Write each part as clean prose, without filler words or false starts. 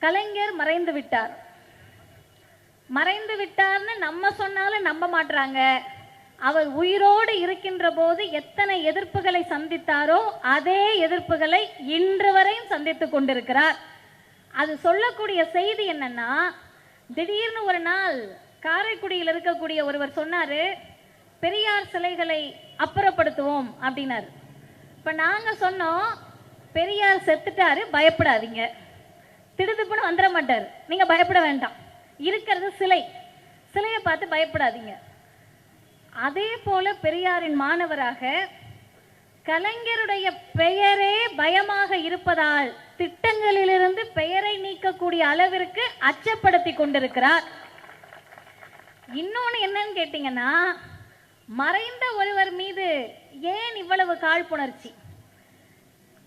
கலைஞர் மறைந்து விட்டார். மறைந்து விட்டார்னு நம்ம சொன்னாலும் நம்ப மாட்டாங்க. அவர் உயிரோடு இருக்கின்ற போது எத்தனை எதிர்ப்புகளை சந்தித்தாரோ அதே எதிர்ப்புகளை இன்று வரையும் சந்தித்துக் கொண்டிருக்கிறார். அது சொல்லக்கூடிய செய்தி என்னன்னா, திடீர்னு ஒரு நாள் காரைக்குடியில் இருக்கக்கூடிய ஒருவர் சொன்னாரு, பெரியார் சிலைகளை அப்புறப்படுத்துவோம் அப்படின்னாரு. இப்ப நாங்க சொன்னோம், பெரியார் செத்துட்டாரு, பயப்படாதீங்க, திடுதுப்புன்னு வந்துட மாட்டார், நீங்க பயப்பட வேண்டாம், இருக்கிறது சிலை, சிலையை பார்த்து பயப்படாதீங்க. அதே போல பெரியாரின் மாணவராக கலைஞருடைய பெயரே பயமாக இருப்பதால் திட்டங்களிலிருந்து பெயரை நீக்கக்கூடிய அளவிற்கு அச்சப்படுத்தி கொண்டிருக்கிறார். இன்னொன்னு என்னன்னு கேட்டீங்கன்னா, மறைந்த ஒருவர் மீது ஏன் இவ்வளவு காழ்ப்புணர்ச்சி?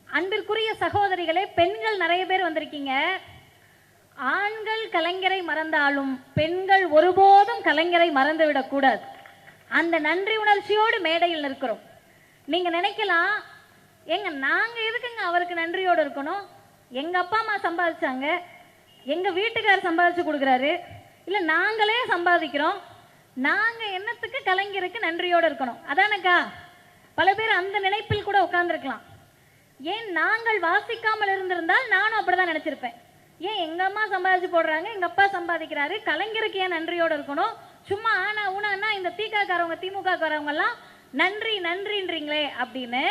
அன்பிற்குரிய சகோதரிகளே, பெண்கள் நிறைய பேர் வந்திருக்கீங்க. ஆண்கள் கலைஞரை மறந்தாலும் பெண்கள் ஒருபோதும் கலைஞரை மறந்துவிடக் கூடாது. அந்த நன்றி உணர்ச்சியோடு மேடையில் நிற்கிறோம். நீங்க நினைக்கலாம், எங்க நாங்க எதுக்குங்க அவருக்கு நன்றியோடு இருக்கணும்? எங்க அப்பா அம்மா சம்பாதிச்சாங்க, எங்க வீட்டுக்காரர் சம்பாதிச்சு கொடுக்குறாரு, இல்ல நாங்களே சம்பாதிக்கிறோம், நாங்க என்னத்துக்கு கலைஞருக்கு நன்றியோடு இருக்கணும்? அதானக்கா? பல பேர் அந்த நினைப்பில் கூட உட்கார்ந்துருக்கலாம். ஏன் நாங்கள் வாசிக்காமல் இருந்திருந்தால் நானும் அப்படிதான் நினைச்சிருப்பேன். ஏன் எங்க அம்மா சம்பாதிச்சு போடுறாங்க, எங்க அப்பா சம்பாதிக்கிறாரு, கலைஞருக்கு ஏன் நன்றியோடு இருக்கணும்? சும்மா ஆனா ஊனா இந்த திகாரவங்க திமுக காரவங்க எல்லாம் நன்றி நன்றின்றீங்களே அப்படின்னு.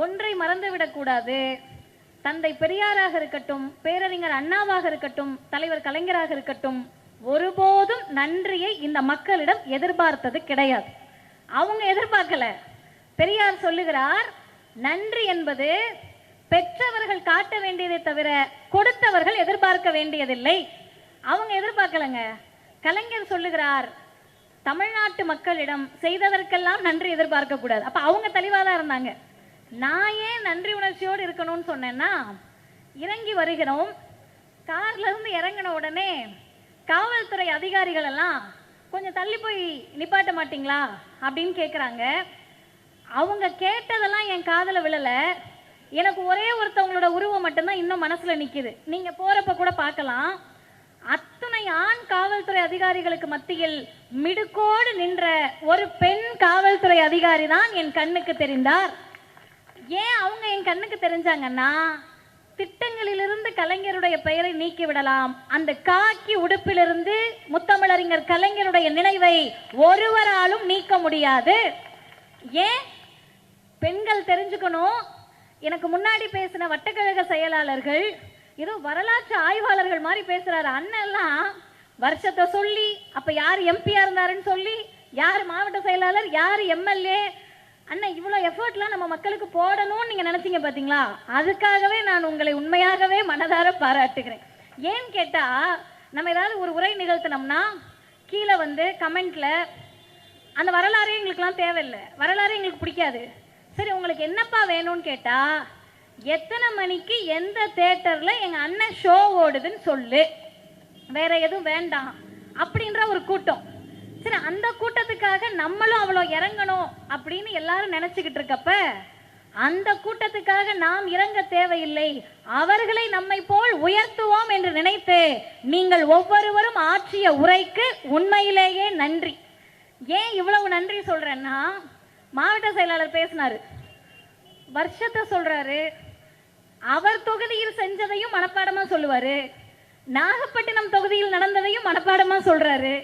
ஒன்றை மறந்து விடக்கூடாது. தந்தை பெரியாராக இருக்கட்டும், பேரறிஞர் அண்ணாவாக இருக்கட்டும், தலைவர் கலைஞராக இருக்கட்டும், ஒருபோதும் நன்றியை இந்த மக்களிடம் எதிர்பார்த்தது கிடையாது. அவங்க எதிர்பார்க்கல. பெரியார் சொல்லுகிறார், நன்றி என்பது பெற்றவர்கள் காட்ட வேண்டியதை தவிர கொடுத்தவர்கள் எதிர்பார்க்க வேண்டியதில்லை. அவங்க எதிர்பார்க்கலங்க. கலைஞர் சொல்லுகிறார், தமிழ்நாட்டு மக்களிடம் செய்ததற்கெல்லாம் நன்றி எதிர்பார்க்க கூடாது. அப்ப அவங்க தெளிவாதான் இருந்தாங்க. நான் ஏன் நன்றி உணர்ச்சியோடு இருக்கணும்னு சொன்னேன்னா, இறங்கி வருகிறோம், கார்ல இருந்து இறங்கின உடனே காவல்துறை அதிகாரிகள் எல்லாம் கொஞ்சம் தள்ளி போய் நிப்பாட்ட மாட்டீங்களா அப்படின்னு கேட்குறாங்க. அவங்க கேட்டதெல்லாம் என் காதல விழல. எனக்கு ஒரே ஒருத்தவங்களோட உருவம் மட்டும்தான் இன்னும் மனசுல நிக்குது. நீங்க போறப்ப கூட பார்க்கலாம். அத்தனை ஆண் காவல்துறை அதிகாரிகளுக்கு மத்தியில் மிடுக்கோடு நின்ற ஒரு பெண் காவல்துறை அதிகாரி தான் என் கண்ணுக்கு தெரிந்தார். ஏன் அவங்க என் கண்ணுக்கு தெரிஞ்சாங்கன்னா, திட்டங்களிலிருந்து கலைஞருடைய பெயரை நீக்கி விடலாம், அந்த காக்கி உடுப்பிலிருந்து முத்தமிழறிஞர் கலைஞருடைய நினைவை ஒருவராலும் நீக்க முடியாது. ஏன்? பெண்கள் தெரிஞ்சுக்கணும். எனக்கு முன்னாடி பேசின வட்டக்கழக செயலாளர்கள் ஏதோ வரலாற்று ஆய்வாளர்கள் மாதிரி பேசுறாரு. அண்ணெல்லாம் வருஷத்தை சொல்லி, அப்ப யார் எம்பியா இருந்தாருன்னு சொல்லி, யார் மாவட்ட செயலாளர், யார் எம்எல்ஏ, அண்ணன் இவ்வளவு எஃபர்ட்லாம் நம்ம மக்களுக்கு போடணும்னு நீங்க நினைச்சீங்க பாத்தீங்களா? அதுக்காகவே நான் உங்களை உண்மையாகவே மனதார பாராட்டுகிறேன். ஏன்னு கேட்டா, நம்ம ஏதாவது ஒரு உரை நிகழ்த்தினோம்னா கீழே வந்து கமெண்ட்ல அந்த வரலாறே எங்களுக்குலாம் தேவையில்லை, வரலாறே எங்களுக்கு பிடிக்காது, சரி உங்களுக்கு என்னப்பா வேணும்னு கேட்டா, எத்தனை மணிக்கு எந்த தியேட்டர்ல எங்க அண்ணன் ஷோ ஓடுதுன்னு சொல்லு, வேற எதுவும் வேண்டாம் அப்படின்ற ஒரு கூட்டம். சரி, அந்த கூட்டத்துக்காக நம்மளும் அவ்வளோ இறங்கணும் அப்படின்னு எல்லாரும் நினைச்சுக்கிட்டு இருக்கப்ப, அந்த கூட்டத்துக்காக நாம் இறங்க தேவையில்லை, அவர்களை நம்மை போல் உயர்த்துவோம் என்று நினைத்து நீங்கள் ஒவ்வொருவரும் ஆற்றிய உரைக்கு உண்மையிலேயே நன்றி. ஏன் இவ்வளவு நன்றி சொல்றேன்னா, மாவட்ட செயலாளர் பேசினாரு, வருஷத்தை சொல்றாரு, அவர் தொகுதியில் செஞ்சதையும் மனப்பாடமா சொல்லுவாரு, நாகப்பட்டினம் தொகுதியில் நடந்ததையும் மனப்பாடமா சொல்றாரு,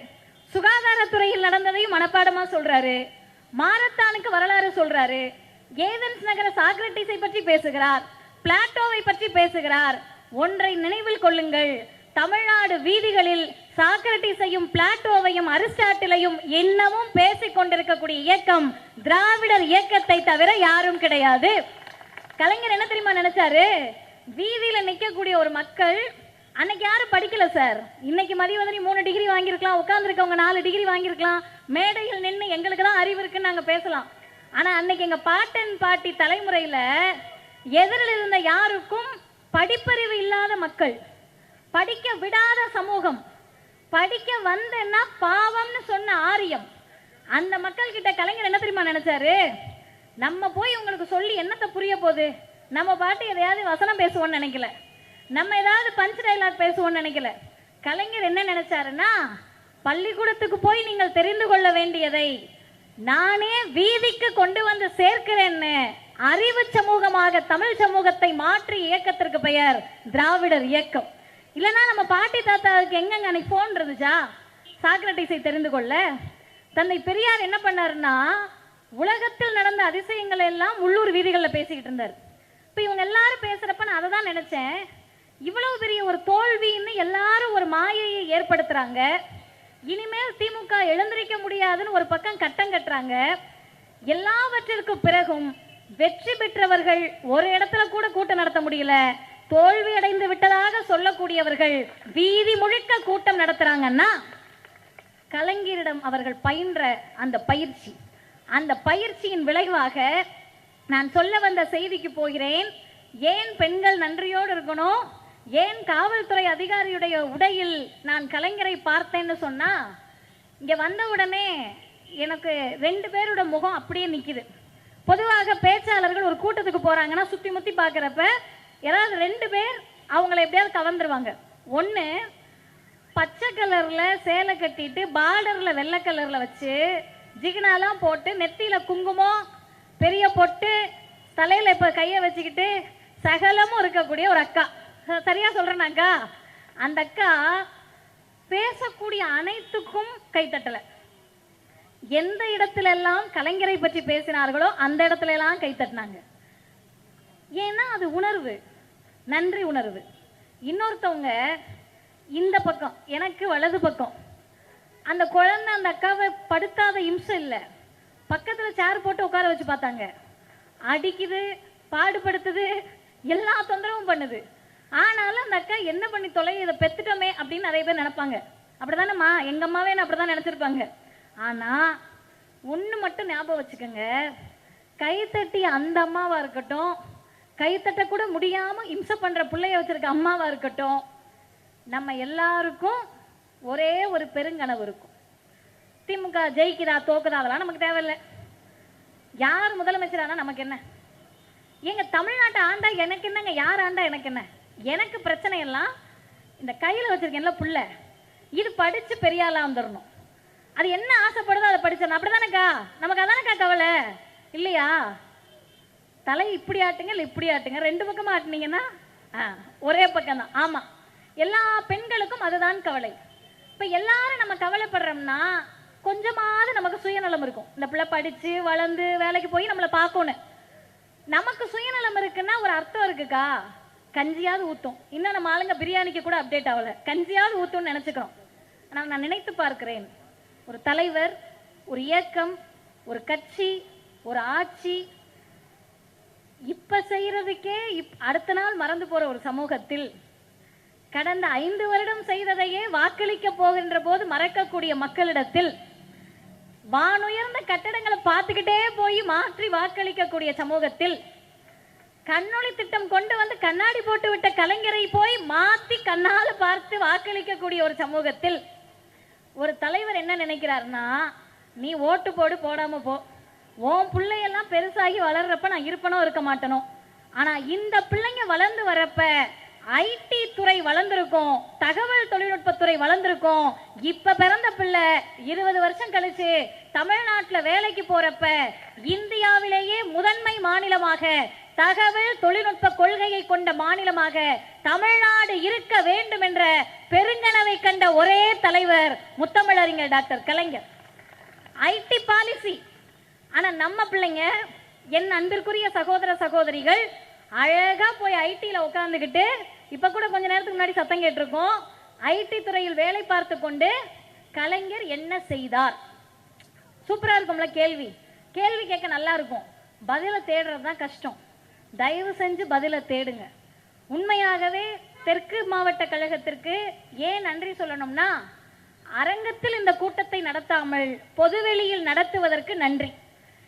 சுகாதாரத்துறையில் நடந்ததையும் மனப்பாடமா சொல்றாரு, மாரத்தானுக்கு வரலாறு சொல்றாரு, ஏதென்ஸ் நகர சாக்ரட்டிஸை பற்றி பேசுகிறார், பிளாட்டோவை பற்றி பேசுகிறார். ஒன்றை நினைவில் கொள்ளுங்கள், தமிழ்நாடு வீதிகளில் சாக்ரட்டிஸையும் பிளாட்டோவையும் அரிஸ்டாட்டிலையும் இன்னமும் பேசிக் கொண்டிருக்கக்கூடிய இயக்கம் திராவிடர் இயக்கத்தை தவிர யாரும் கிடையாது. கலைஞர் என்ன தெரியுமா நினைச்சாரு? வீதியில நிக்கக்கூடிய ஒரு மக்கள், அன்னைக்கு யாரும் படிக்கல சார், இன்னைக்கு மதிவதனி 3 டிகிரி வாங்கியிருக்கலாம், உட்கார்ந்துருக்கவங்க 4 டிகிரி வாங்கியிருக்கலாம், மேடையில் நின்று எங்களுக்கு தான் அறிவு இருக்குன்னு நாங்க பேசலாம். ஆனா அன்னைக்கு எங்க பாட்டன் பாட்டி தலைமுறையில எதிரில் இருந்த யாருக்கும் படிப்பறிவு இல்லாத மக்கள், படிக்க விடாத சமூகம், படிக்க வந்தேன்னா பாவம்னு சொன்ன ஆரியம், அந்த மக்கள் கிட்ட கலைஞர் என்ன தெரியுமா நினைச்சாரு? நம்ம போய் உங்களுக்கு சொல்லி என்னத்தை புரிய போகுது, நம்ம பாட்டு எதையாவது வசனம் பேசுவோம்னு நினைக்கல, நம்ம ஏதாவது பஞ்ச் டைலாக் பேசுவோம்னு நினைக்கல. கலைஞர் என்ன நினைச்சாருன்னா, பள்ளிக்கூடத்துக்கு போய் நீங்கள் தெரிந்து கொள்ள வேண்டியதை நானே வீதிக்கு கொண்டு வந்து சேர்க்கிறேன்னு அறிவு சமூகமாக தமிழ் சமூகத்தை மாற்றி இயக்கத்திற்கு பெயர் திராவிடர் இயக்கம். இல்லைன்னா நம்ம பாட்டி தாத்தாவுக்கு எங்கெங்க அன்னைக்கு போன் இருந்துச்சா சாக்ரட்டிஸை தெரிந்து கொள்ள? தந்தை பெரியார் என்ன பண்ணாருன்னா, உலகத்தில் நடந்த அதிசயங்களை எல்லாம் உள்ளூர் வீதிகளில் பேசிக்கிட்டு இருந்தார். இப்போ இவங்க எல்லாரும் பேசுறப்ப நான் அதை தான் நினைச்சேன், இவ்வளவு பெரிய ஒரு தோல்வின்னு எல்லாரும் ஒரு மாயையை ஏற்படுத்துறாங்க. இனிமேல் திமுக எழுந்திருக்க முடியாதுன்னு ஒரு பக்கம் கட்டம் கட்டுறாங்க. எல்லாவற்றிற்கும் பிறகும் வெற்றி பெற்றவர்கள் ஒரு இடத்துல கூட கூட்டம் நடத்த முடியல, தோல்வி அடைந்து விட்டதாக சொல்லக்கூடியவர்கள் வீதி முழுக்க கூட்டம் நடத்துறாங்கன்னா கலைஞரிடம் அவர்கள் பயின்ற அந்த பயிற்சியின் விளைவாக நான் சொல்ல வந்த செய்திக்கு போகிறேன். ஏன் பெண்கள் நன்றியோடு இருக்கணும், ஏன் காவல்துறை அதிகாரியுடைய உடையில் நான் கலைஞரை பார்த்தேன்னு சொன்னா, இங்க வந்த உடனே எனக்கு 2 பேரோட முகம் அப்படியே நிக்குது. பொதுவாக பேச்சாளர்கள் ஒரு கூட்டத்துக்கு போறாங்கன்னா சுத்தி முத்தி பாக்குறப்ப யாராவது 2 பேர் அவங்களை எப்படியாவது கவர்ந்துருவாங்க. ஒண்ணு பச்சை கலர்ல சேலை கட்டிட்டு பார்டர்ல வெள்ளை கலர்ல வச்சு ஜிகினாலாம் போட்டு நெத்தியில குங்குமம் பெரிய பொட்டு தலையில இப்ப கைய வச்சுக்கிட்டு சகலமும் இருக்கக்கூடிய ஒரு அக்கா. சரியா சொல்றேனாக்கா? அந்த அக்கா பேசக்கூடிய அனைத்துக்கும் கைத்தட்டல. எந்த இடத்துல எல்லாம் கலைஞரை பற்றி பேசினார்களோ அந்த இடத்துல எல்லாம் கைத்தட்டினாங்க. ஏன்னா அது உணர்வு, நன்றி உணர்வு. இன்னொருத்தவங்க இந்த பக்கம், எனக்கு வலது பக்கம், அந்த குழந்தை அந்த அக்காவை படுத்தாத இம்சை இல்லை, பக்கத்துல சேர் போட்டு உட்கார வச்சு பார்த்தாங்க. அடிக்குது, பாடுபடுத்துது, எல்லா தொந்தரவும் பண்ணுது. ஆனாலும் அந்த அக்கா என்ன பண்ணி தொலை, இதை பெத்துட்டோமே அப்படின்னு நிறைய பேர் நினைப்பாங்க. அப்படிதானம்மா, எங்க அம்மாவே என்ன அப்படிதான் நினைச்சிருப்பாங்க. ஆனா ஒண்ணு மட்டும் ஞாபகம் வச்சுக்கோங்க, கைத்தட்டி அந்த அம்மாவா இருக்கட்டும், கைத்தட்ட கூட முடியாம இம்சை பண்ற பிள்ளைய வச்சிருக்க அம்மாவா இருக்கட்டும், நம்ம எல்லாருக்கும் ஒரே ஒரு பெருங்கனவு இருக்கும். திமுக ஜெயிக்குதா தோக்குதா அதெல்லாம் நமக்கு தேவையில்லை. யார் முதலமைச்சரானா நமக்கு என்ன? எங்க தமிழ்நாட்டை ஆண்டா எனக்கு என்னங்க, யார் ஆண்டா எனக்கு என்ன? எனக்கு பிரச்சனை எல்லாம் இந்த கையில வச்சிருக்கேன்ல புள்ள, இது படிச்சு பெரிய ஆளா வந்துடணும். அது என்ன ஆசைப்படுதோ அதை படிச்சிடணும். அப்படிதானக்கா? நமக்கு அதானக்கா கவலை இல்லையா? தலை இப்படி ஆட்டுங்க இல்லை இப்படி ஆட்டுங்க, 2 பக்கமா ஆட்டுனீங்கன்னா ஒரே பக்கம் தான். ஆமா, எல்லா பெண்களுக்கும் அதுதான் கவலை. இப்ப எல்லாரும் நம்ம கவலைப்படுறோம்னா கொஞ்சமாவது நமக்கு சுயநலம் இருக்கும். இந்த பிள்ளை படிச்சு வளர்ந்து வேலைக்கு போய் நம்மளை பார்க்கணும். நமக்கு சுயநலம் இருக்குன்னா ஒரு அர்த்தம் இருக்குக்கா, கஞ்சியாவது ஊத்தும். இன்னும் நம்ம ஆளுங்க பிரியாணிக்கு கூட அப்டேட் ஆகல, கஞ்சியாவது ஊத்தும்னு நினைச்சுக்கிறோம். ஆனால் நான் நினைத்து பார்க்கிறேன், ஒரு தலைவர், ஒரு இயக்கம், ஒரு கட்சி, ஒரு ஆட்சி இப்ப செய்யறதுக்கே அடுத்த நாள் மறந்து போற ஒரு சமூகத்தில் கடந்த 5 வருடம் செய்ததையே வாக்களிக்க போகின்ற போது மறக்கக்கூடிய மக்களிடத்தில் வானுயர்ந்த கட்டடங்களை பார்த்துக்கிட்டே போய் மாற்றி வாக்களிக்கக்கூடிய சமூகத்தில் கண்ணொளி திட்டம் கொண்டு வந்து கண்ணாடி போட்டு விட்ட கலைஞரை போய் மாத்தி கண்ணால பார்த்து வாக்களிக்கக்கூடிய ஒரு சமூகத்தில் ஒரு தலைவர் என்ன நினைக்கிறாருன்னா, நீ ஓட்டு போடு போடாம போ, உன் பிள்ளையெல்லாம் பெருசாகி வளர்றப்ப நான் இருப்பனோ இருக்க மாட்டனோ, ஆனா இந்த பிள்ளைங்க வளர்ந்து வரப்ப ஐடி துறை வளர்ந்துருக்கும், தகவல் தொழில்நுட்பத்துறை வளர்ந்துருக்கும். இப்ப பிறந்த பிள்ளை 20 வருஷம் கழிச்சு தமிழ்நாட்டில் வேலைக்கு போறப்ப இந்தியாவிலேயே முதன்மை மாநிலமாக, தகவல் தொழில்நுட்ப கொள்கையை கொண்ட மாநிலமாக தமிழ்நாடு இருக்க வேண்டும் என்ற பெருங்கனவை கண்ட ஒரே தலைவர் முத்தமிழறிஞர் டாக்டர் கலைஞர். ID policy. ஆனா நம்ம பிள்ளைங்க, என் அன்பிற்குரிய சகோதர சகோதரிகள், அழகா போய் ஐடில உட்கார்ந்துகிட்டு, இப்ப கூட கொஞ்ச நேரத்துக்கு முன்னாடி சத்தம் கேட்டிருக்கோம், ஐடி துறையில் வேலை பார்த்து கொண்டு கலைஞர் என்ன செய்தார். சூப்பரா இருக்கும்ல கேள்வி. கேள்வி கேட்க நல்லா இருக்கும், பதில தேடுறது தான் கஷ்டம். தயவு செஞ்சு பதில தேடுங்க. உண்மையாகவே தெற்கு மாவட்ட கழகத்திற்கு ஏன் நன்றி சொல்லணும்னா, அரங்கத்தில் இந்த கூட்டத்தை நடத்தாமல் பொதுவெளியில் நடத்துவதற்கு நன்றி.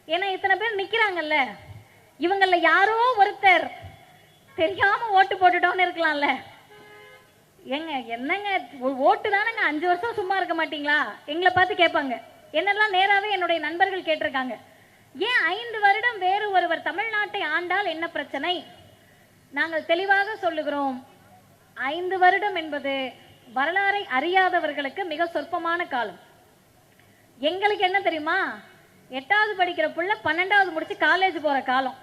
ஏன்னா இத்தனை பேர் நிக்கிறாங்கல்ல, இவங்கள யாரோ ஒருத்தர் தெரியாம ஓட்டு போட்டுட்டோன்னு இருக்கலாம்ல. ஏங்க என்னங்க ஓட்டு தானங்க, 5 வருஷம் சும்மா இருக்க மாட்டீங்களா? எங்களை பார்த்து கேட்பாங்க. என்னெல்லாம் நேராவே என்னுடைய நண்பர்கள் கேட்டிருக்காங்க, ஏன் 5 வருடம் வேறு ஒருவர் தமிழ்நாட்டை ஆண்டால் என்ன பிரச்சனை? நாங்கள் தெளிவாக சொல்லுகிறோம், 5 வருடம் என்பது வரலாறை அறியாதவர்களுக்கு மிக சொற்பமான காலம். எங்களுக்கு என்ன தெரியுமா, 8வது படிக்கிற புள்ள 12வது முடிச்சு காலேஜ் போற காலம்.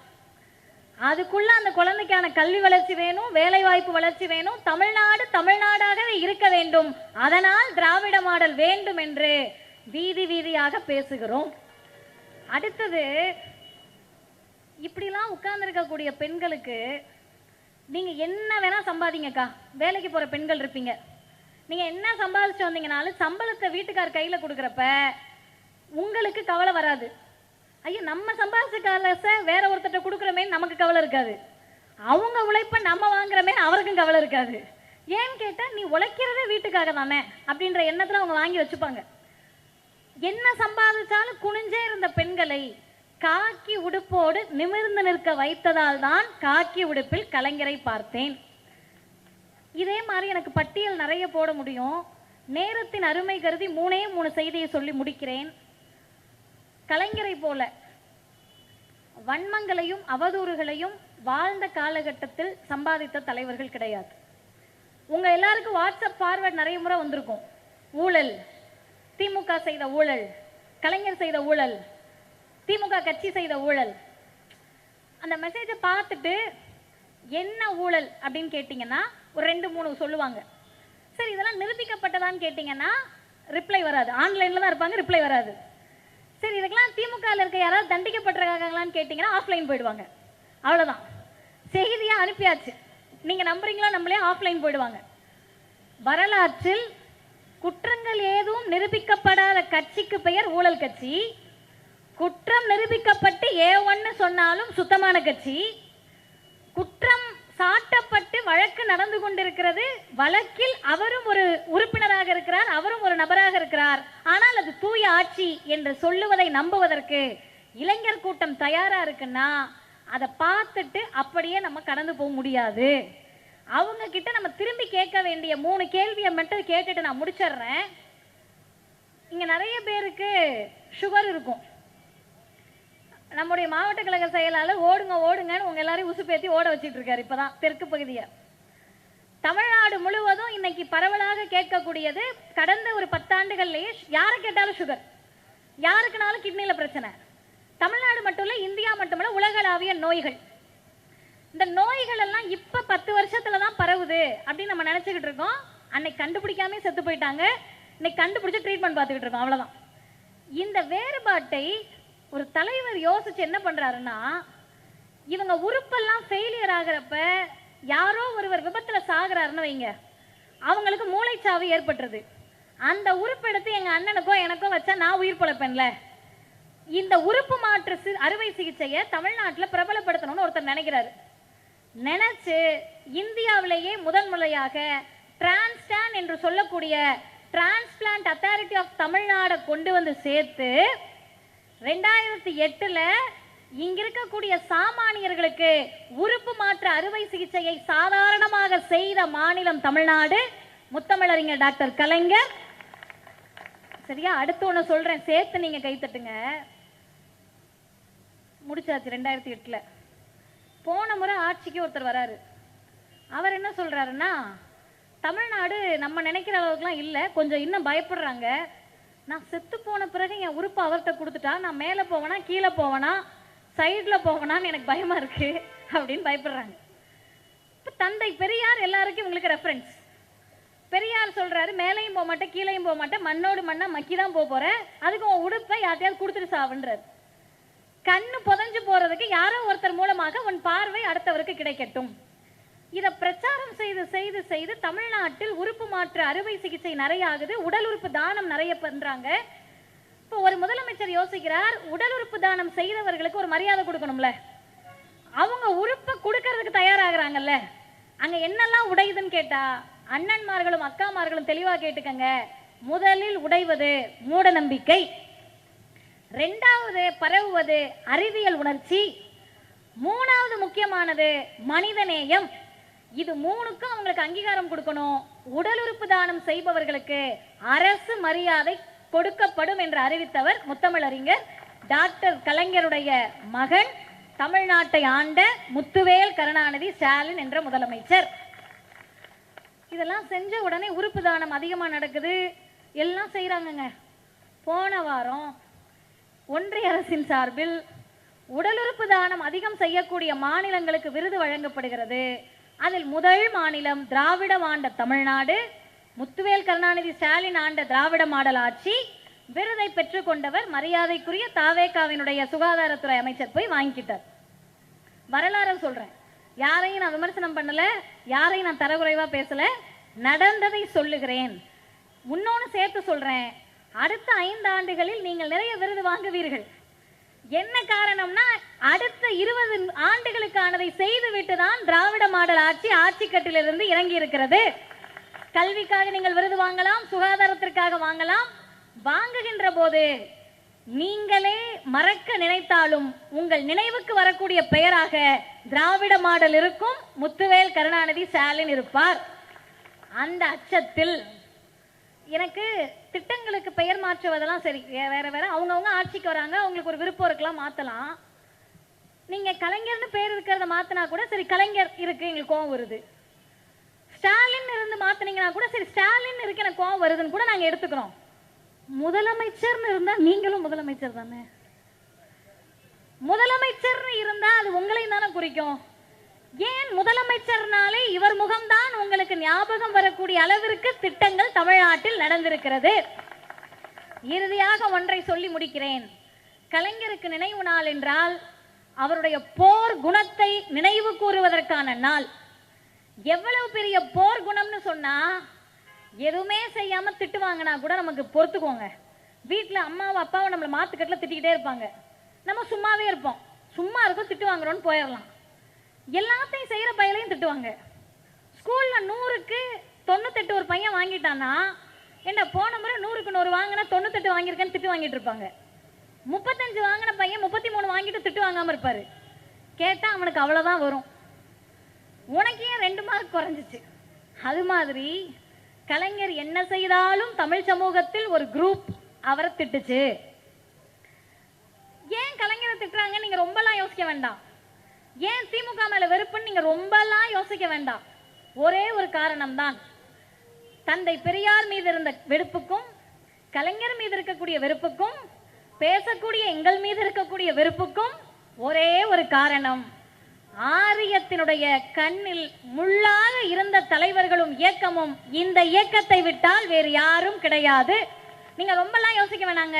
அதுக்குள்ள அந்த குழந்தைக்கான கல்வி வளர்ச்சி வேணும், வேலை வாய்ப்பு வளர்ச்சி வேணும், தமிழ்நாடு தமிழ்நாடாகவே இருக்க வேண்டும், அதனால் திராவிட மாடல் வேண்டும் என்று வீதி வீதியாக பேசுகிறோம். அடுத்தது, இப்படிலாம் உட்கார்ந்துருக்கக்கூடிய பெண்களுக்கு நீங்க என்ன வேணா சம்பாதிங்கக்கா, வேலைக்கு போற பெண்கள் இருப்பீங்க, நீங்க என்ன சம்பாதிச்சு வந்தீங்கனாலும் சம்பளத்தை வீட்டுக்கார் கையில கொடுக்குறப்ப உங்களுக்கு கவலை வராது. ஐயோ நம்ம சம்பாதிச்ச காலத்தை வேற ஒருத்தட்ட கொடுக்குறமே நமக்கு கவலை இருக்காது, அவங்க உழைப்ப நம்ம வாங்குறமே அவருக்கும் கவலை இருக்காது. ஏன்னு கேட்டா நீ உழைக்கிறதே வீட்டுக்காக தானே அப்படின்ற எண்ணத்துல அவங்க வாங்கி வச்சுப்பாங்க. என்ன சம்பாதிச்சாலும் குனிஞ்சே இருந்த பெண்களை காக்கி உடுப்போடு நிமிர்ந்து நிற்க வைத்ததால் தான் காக்கி உடுப்பில் கலைஞரை பார்த்தேன். இதே மாதிரி எனக்கு பட்டியல் நிறைய போட முடியும். நேரத்தின் அருமை கருதி 3 செய்தியை சொல்லி முடிக்கிறேன். கலைஞரை போல வன்மங்களையும் அவதூறுகளையும் வாழ்ந்த காலகட்டத்தில் சம்பாதித்த தலைவர்கள் கிடையாது. உங்க எல்லாருக்கும் வாட்ஸ்அப் ஃபார்வர்ட் நிறைய முறை வந்திருக்கும். ஊழல், திமுக செய்த ஊழல், கலைஞர் செய்த ஊழல், திமுக கட்சி செய்த ஊழல். அந்த மெசேஜை பார்த்துட்டு என்ன ஊழல் அப்படின்னு கேட்டீங்கன்னா ஒரு 2-3 சொல்லுவாங்க. சரி இதெல்லாம் நிரூபிக்கப்பட்டதான்னு கேட்டீங்கன்னா ரிப்ளை வராது, ஆன்லைன்ல தான் இருப்பாங்க, ரிப்ளை வராது. சரி இதுக்கெல்லாம் திமுக இருக்க யாராவது தண்டிக்கப்பட்டிருக்காங்களான்னு கேட்டீங்கன்னா ஆஃப்லைன் போயிடுவாங்க. அவ்வளவுதான், செய்தியா அனுப்பியாச்சு, நீங்க நம்புறீங்களா நம்மளே ஆஃப்லைன் போயிடுவாங்க. வரலாற்றில் குற்றங்கள் ஏதும் நிரூபிக்கப்படாத கட்சிக்கு பெயர் ஊழல் கட்சி. குற்றம் நிரூபிக்கப்பட்டு ஏ1 சொன்னாலும் சுத்தமான கட்சி. குற்றம் சாட்டப்பட்டு வழக்கு நடந்து கொண்டிருக்கிறது, வழக்கில் அவரும் ஒரு உறுப்பினராக இருக்கிறார், அவரும் ஒரு நபராக இருக்கிறார், ஆனால் அது தூய ஆட்சி என்று சொல்லுவதை நம்புவதற்கு இளைஞர் கூட்டம் தயாரா இருக்குன்னா அதை பார்த்துட்டு அப்படியே நம்ம கடந்து போக முடியாது. அவங்க கிட்ட நம்ம திரும்பி கேட்க வேண்டிய 3 கேள்வியை மட்டும் கேட்டுட்டு நான் முடிச்சிடுறேன். இங்க நிறைய பேருக்கு சுகர் இருக்கும். நம்முடைய மாவட்ட கழக செயலாளர் ஓடுங்க ஓடுங்கன்னு உங்க எல்லாரையும் உசுப்பேத்தி ஓட வச்சிட்டு இருக்காரு. இப்பதான் தெற்கு பகுதியை தமிழ்நாடு முழுவதும் இன்னைக்கு பரவலாக கேட்கக்கூடியது, கடந்த ஒரு 10 ஆண்டுகள்லயே யாரை கேட்டாலும் சுகர், யாருக்குனாலும் கிட்னில பிரச்சனை. தமிழ்நாடு மட்டும் இல்ல, இந்தியா மட்டுமல்ல, உலகளாவிய நோய்கள். இந்த நோய்கள் எல்லாம் இப்ப 10 வருஷத்துலதான் பரவுது அப்படின்னு நம்ம நினைச்சுக்கிட்டு இருக்கோம். அன்னைக்கு கண்டுபிடிக்காம செத்து போயிட்டாங்க, இன்னைக்கு கண்டுபிடிச்சு ட்ரீட்மெண்ட் பார்த்துக்கிட்டு இருக்கோம், அவ்வளவுதான். இந்த வேறுபாட்டை ஒரு தலைவர் யோசிச்சு என்ன பண்றாருன்னா, இவங்க உறுப்பெல்லாம் ஃபெயிலியர் ஆகிறப்ப யாரோ ஒருவர் விபத்துல சாகுறாருன்னு வைங்க, அவங்களுக்கு மூளைச்சாவு ஏற்பட்டுருது. அந்த உறுப்பு எடுத்து எங்க அண்ணனுக்கோ எனக்கோ வச்சா நான் உயிர் பிழைப்பேன்ல. இந்த உறுப்பு மாற்று அறுவை சிகிச்சையை தமிழ்நாட்டில் பிரபலப்படுத்தணும்னு ஒருத்தர் நினைக்கிறாரு. நினைச்சு இந்தியாவிலேயே முதல் முறையாக டிரான்ஸ்டான் என்று சொல்லக்கூடிய டிரான்ஸ்பிளான்ட் அத்தாரிட்டி ஆஃப் தமிழ்நாடு கொண்டு வந்து சேர்த்து 2008 இங்க இருக்கக்கூடிய சாமானியர்களுக்கு உறுப்பு மாற்று அறுவை சிகிச்சையை சாதாரணமாக செய்த மாநிலம் தமிழ்நாடு, முத்தமிழறிஞர் டாக்டர் கலைஞர். சரியா? அடுத்து ஒண்ணு சொல்றேன், சேர்த்து நீங்க கைத்தட்டுங்க. முடிச்சாச்சு 2008. போன முறை ஆட்சிக்கு ஒருத்தர் வராரு. அவர் என்ன சொல்றாருன்னா, தமிழ்நாடு நம்ம நினைக்கிற அளவுக்குலாம் இல்லை, கொஞ்சம் இன்னும் பயப்படுறாங்க. நான் செத்து போன பிறகு என் உறுப்பு அவர்கிட்ட கொடுத்துட்டா நான் மேலே போவேனா கீழே போவேனா சைடில் போவேனான்னு எனக்கு பயமா இருக்கு அப்படின்னு பயப்படுறாங்க. இப்போ தந்தை பெரியார் எல்லாருக்கும் இவங்களுக்கு ரெஃபரன்ஸ். பெரியார் சொல்றாரு, மேலையும் போக மாட்டேன் கீழையும் போக மாட்டேன், மண்ணோடு மண்ணா மக்கி தான் போக போறேன், அதுக்கு உன் உடுப்பை யார்ட்டையாவது கொடுத்துட்டு சாவுன்றார். கண்ணு புதஞ்சு போறதுக்கு யாரோ ஒருத்தர் மூலமாக உன் பார்வை அடுத்தவருக்கு கிடைக்கட்டும். இதை பிரச்சாரம் செய்து செய்து செய்து தமிழ்நாட்டில் உறுப்பு மாற்று அறுவை சிகிச்சை நிறைய ஆகுது, உடல் உறுப்பு தானம் நிறைய பண்றாங்க. இப்போ ஒரு முதலமைச்சர் யோசிக்கிறார், உடல் உறுப்பு தானம் செய்தவர்களுக்கு ஒரு மரியாதை கொடுக்கணும்ல, அவங்க உறுப்பை கொடுக்கறதுக்கு தயாராகிறாங்கல்ல, அங்க என்னெல்லாம் உடையுதுன்னு கேட்டா அண்ணன்மார்களும் அக்காமார்களும் தெளிவா கேட்டுக்கங்க. முதலில் உடைவது மூட நம்பிக்கை, 2வது பரவுவது அறிவியல் உணர்ச்சி, 3வது முக்கியமானது மனிதநேயம். இது 3க்கும் அவங்களுக்கு அங்கீகாரம் கொடுக்கணும். உடல் உறுப்பு தானம் செய்பவர்களுக்கு அரசு மரியாதை கொடுக்கப்படும் என்று அறிவித்தவர் முத்தமிழறிஞர் டாக்டர் கலைஞருடைய மகன், தமிழ்நாட்டை ஆண்ட முத்துவேல் கருணாநிதி ஸ்டாலின் என்ற முதலமைச்சர். இதெல்லாம் செஞ்ச உடனே உறுப்பு தானம் அதிகமாக நடக்குது, எல்லாம் செய்கிறாங்கங்க. போன வாரம் ஒன்றிய அரசின் சார்பில் உடல் உறுப்பு தானம் அதிகம் செய்யக்கூடிய மாநிலங்களுக்கு விருது வழங்கப்படுகிறது. அதில் முதல் மாநிலம் திராவிடம் ஆண்ட தமிழ்நாடு, முத்துவேல் கருணாநிதி ஸ்டாலின் ஆண்ட திராவிட மாடல் ஆட்சி. விருதை பெற்றுக்கொண்டவர் மரியாதைக்குரிய தாவேகாவினுடைய சுகாதாரத்துறை அமைச்சர் போய் வாங்கிக்கிட்டார். வரலாறு சொல்றேன், யாரையும் நான் விமர்சனம் பண்ணல, யாரையும் நான் தரக்குறைவா பேசல, நடந்ததை சொல்லுகிறேன். இன்னொன்னு சேர்த்து சொல்றேன், அடுத்த 5 ஆண்டுகளில் நீங்கள் நிறைய விருது வாங்குவீர்கள். என்ன காரணம்னா அடுத்த 20 ஆண்டுகளுக்கானதை செய்துவிட்டு தான் திராவிட மாடல் ஆட்சி கட்டிலிருந்து இறங்கி இருக்கிறது. கல்விக்காக நீங்கள் விருது வாங்கலாம், சுகாதாரத்திற்காக வாங்கலாம். வாங்குகின்ற போது நீங்களே மறக்க நினைத்தாலும் உங்கள் நினைவுக்கு வரக்கூடிய பெயராக திராவிட மாடல் இருக்கும், முத்துவேல் கருணாநிதி ஸ்டாலின் இருப்பார். அந்த அச்சத்தில் எனக்கு திட்டங்களுக்கு பெயர் மாற்றுவதெல்லாம் சரி, வேற வேற அவங்கவுங்க ஆட்சிக்கு வராங்க, அவங்களுக்கு ஒரு விருப்பம் இருக்கலாம், மாத்தலாம். நீங்க கலைஞர்னு பேர் இருக்கிறத மாத்தினா கூட சரி, கலைஞர் இருக்கு எங்களுக்கு கோவம் வருது. ஸ்டாலின் இருந்து மாத்தினீங்கன்னா கூட சரி, ஸ்டாலின் இருக்கு எனக்கு கோவம் வருதுன்னு கூட நாங்க எடுத்துக்கிறோம். முதலமைச்சர்னு இருந்தா நீங்களும் முதலமைச்சர் தானே. முதலமைச்சர் இருந்தா அது உங்களையும் தானே குறிக்கும். ஏன் முதலமைச்சர்னாலே இவர் முகம்தான் உங்களுக்கு ஞாபகம் வரக்கூடிய அளவிற்கு திட்டங்கள் தமிழ்நாட்டில் நடந்திருக்கிறது. இறுதியாக ஒன்றை சொல்லி முடிக்கிறேன். கலைஞருக்கு நினைவு நாள் என்றால் அவருடைய போர் குணத்தை நினைவு கூறுவதற்கான நாள். எவ்வளவு பெரிய போர் குணம்னு சொன்னா, எதுவுமே செய்யாம திட்டு வாங்கினா கூட நமக்கு பொறுத்துக்கோங்க. வீட்டுல அம்மாவும் அப்பாவும் நம்மளை மாத்துக்கட்டுல திட்டிக்கிட்டே இருப்பாங்க, நம்ம சும்மாவே இருப்போம், சும்மா இருக்கும் திட்டு வாங்குறோம்னு போயிடலாம். எல்லாத்தையும் செய்யற பையலையும் திட்டுவாங்க. ஸ்கூல்ல 100க்கு 98 ஒரு பையன் வாங்கிட்டான்னா, என்ன போன முறை 100க்கு 100 வாங்கினா 98 வாங்கியிருக்கேன்னு திட்டு வாங்கிட்டு இருப்பாங்க. 35 வாங்கின பையன் 33 வாங்கிட்டு திட்டு வாங்காம இருப்பாரு. கேட்டா அவனுக்கு அவ்வளவுதான் வரும். உனக்கு ஏன் 2 மார்க் குறைஞ்சிச்சு? அது மாதிரி கலைஞர் என்ன செய்தாலும் தமிழ் சமூகத்தில் ஒரு குரூப் அவரை திட்டுச்சு. ஏன் கலைஞரை திட்டுறாங்க நீங்க ரொம்பலாம் யோசிக்க வேண்டாம். ஏன் திமுக மேல வெறுப்புன்னு நீங்க ரொம்பலாம் யோசிக்க வேண்டாம். ஒரே ஒரு காரணம் தான், தந்தை பெரியார் மீது இருந்த வெறுப்புக்கும் கலைஞர் மீது இருக்கக்கூடிய வெறுப்புக்கும் பேசக்கூடிய எங்கள் மீது இருக்கக்கூடிய வெறுப்புக்கும் ஒரே ஒரு காரணம், ஆரியத்தினுடைய கண்ணில் முள்ளாக இருந்த தலைவர்களும் இயக்கமும் இந்த இயக்கத்தை விட்டால் வேறு யாரும் கிடையாது. நீங்க ரொம்பலாம் யோசிக்க வேணாங்க.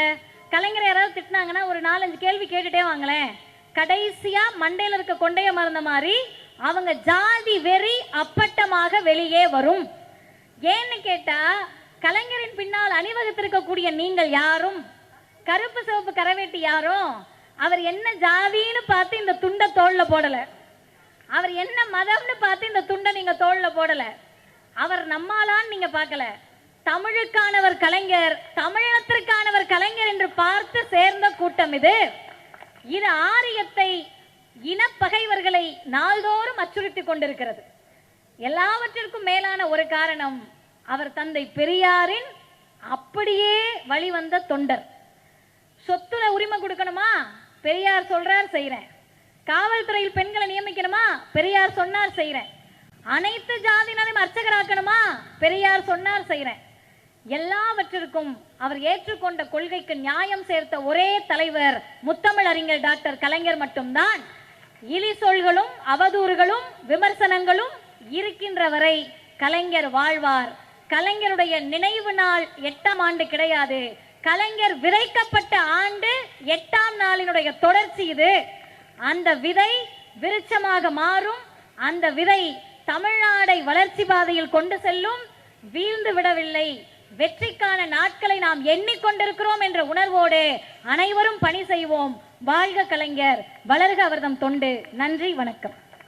கலைஞர் யாராவது திட்டினாங்கன்னா ஒரு 4-5 கேள்வி கேட்டுட்டே வாங்களேன். கடைசியா மண்டையில இருக்க கொண்டைய மறந்த மாதிரி அவங்க ஜாதி வெறி அப்பட்டமாக வெளியே வரும். ஏன்னு கேட்டா, கலைஞரின் பின்னால் அணிவகுத்திருக்கக்கூடிய நீங்கள் யாரும் கருப்பு சிவப்பு கரவேட்டி யாரும் அவர் என்ன ஜாதின்னு பார்த்து இந்த துண்டை தோல்ல போடல, அவர் என்ன மதம்னு பார்த்து இந்த துண்டை நீங்க தோல்ல போடல, அவர் நம்மாலான்னு நீங்க பார்க்கல. தமிழுக்கானவர் கலைஞர், தமிழினத்திற்கானவர் கலைஞர் என்று பார்த்து சேர்ந்த கூட்டம் இது. இது ஆரியத்தை இனப்பகைவர்களை நாள்தோறும் அச்சுறுத்திக் கொண்டிருக்கிறது. எல்லாவற்றிற்கும் மேலான ஒரு காரணம், அவர் தந்தை பெரியாரின் அப்படியே வழிவந்த தொண்டர். சொத்துல உரிமை கொடுக்கணுமா, பெரியார் சொல்றார் செய்யறேன். காவல்துறையில் பெண்களை நியமிக்கணுமா, பெரியார் சொன்னார் செய்யறேன். அனைத்து ஜாதியினரையும் அர்ச்சகராக்கணுமா, பெரியார் சொன்னார் செய்யறேன். எல்லாவற்றிற்கும் அவர் ஏற்றுக்கொண்ட கொள்கைக்கு நியாயம் சேர்த்த ஒரே தலைவர் முத்தமிழ் அறிஞர் டாக்டர் கலைஞர் மட்டும்தான். இலி சொல்களும் அவதூறுகளும் விமர்சனங்களும் இருக்கின்ற வரை கலைஞர் வாழ்வார். கலைஞருடைய நினைவு நாள் 8ஆம் ஆண்டு கிடையாது, கலைஞர் விதைக்கப்பட்ட ஆண்டு 8ஆம் நாளினுடைய தொடர்ச்சி இது. அந்த விதை விருட்சமாக மாறும். அந்த விதை தமிழ்நாடை வளர்ச்சி பாதையில் கொண்டு செல்லும். வீழ்ந்து விடவில்லை, வெற்றிக்கான நாட்களை நாம் எண்ணிக்கொண்டிருக்கிறோம் என்ற உணர்வோடு அனைவரும் பணி செய்வோம். வாழ்க கலைஞர், வளர்க அவர்தம் தொண்டு. நன்றி, வணக்கம்.